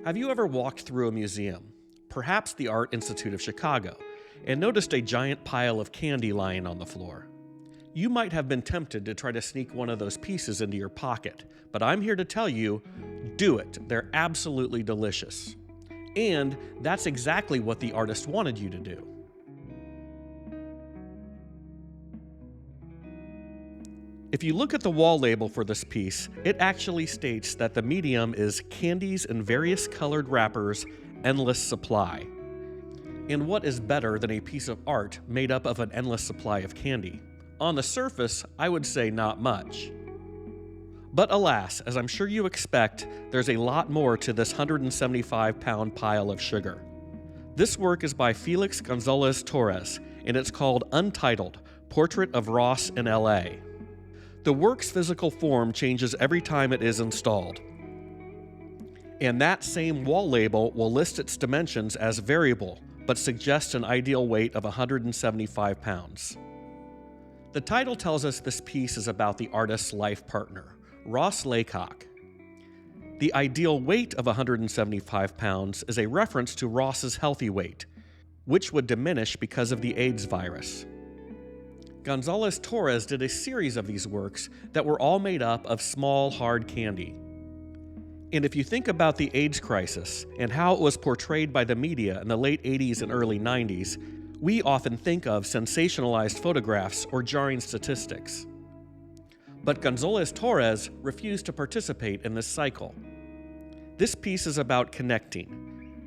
Have you ever walked through a museum, perhaps the Art Institute of Chicago, and noticed a giant pile of candy lying on the floor? You might have been tempted to try to sneak one of those pieces into your pocket, but I'm here to tell you, do it. They're absolutely delicious. And that's exactly what the artist wanted you to do. If you look at the wall label for this piece, it actually states that the medium is candies in various colored wrappers, endless supply. And what is better than a piece of art made up of an endless supply of candy? On the surface, I would say not much. But alas, as I'm sure you expect, there's a lot more to this 175-pound pile of sugar. This work is by Félix González-Torres, and it's called Untitled, Portrait of Ross in L.A. The work's physical form changes every time it is installed. And that same wall label will list its dimensions as variable, but suggests an ideal weight of 175 pounds. The title tells us this piece is about the artist's life partner, Ross Laycock. The ideal weight of 175 pounds is a reference to Ross's healthy weight, which would diminish because of the AIDS virus. González-Torres did a series of these works that were all made up of small, hard candy. And if you think about the AIDS crisis and how it was portrayed by the media in the late 80s and early 90s, we often think of sensationalized photographs or jarring statistics. But González-Torres refused to participate in this cycle. This piece is about connecting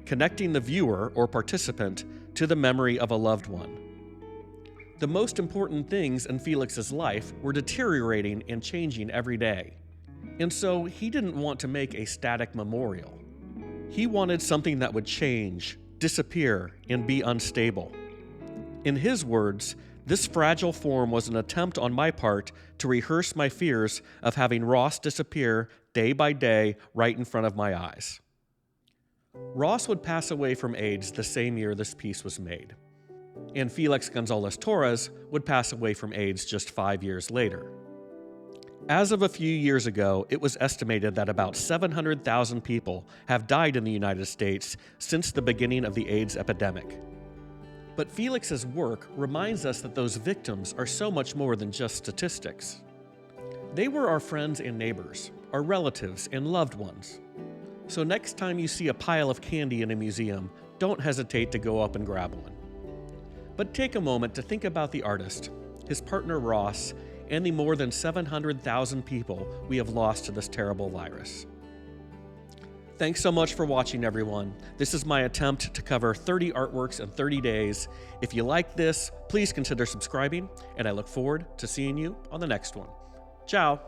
the viewer or participant to the memory of a loved one. The most important things in Felix's life were deteriorating and changing every day. And so he didn't want to make a static memorial. He wanted something that would change, disappear, and be unstable. In his words, this fragile form was an attempt on my part to rehearse my fears of having Ross disappear day by day right in front of my eyes. Ross would pass away from AIDS the same year this piece was made. And Félix González-Torres would pass away from AIDS just 5 years later. As of a few years ago, it was estimated that about 700,000 people have died in the United States since the beginning of the AIDS epidemic. But Felix's work reminds us that those victims are so much more than just statistics. They were our friends and neighbors, our relatives and loved ones. So next time you see a pile of candy in a museum, don't hesitate to go up and grab one. But take a moment to think about the artist, his partner Ross, and the more than 700,000 people we have lost to this terrible virus. Thanks so much for watching, everyone. This is my attempt to cover 30 artworks in 30 days. If you like this, please consider subscribing, and I look forward to seeing you on the next one. Ciao.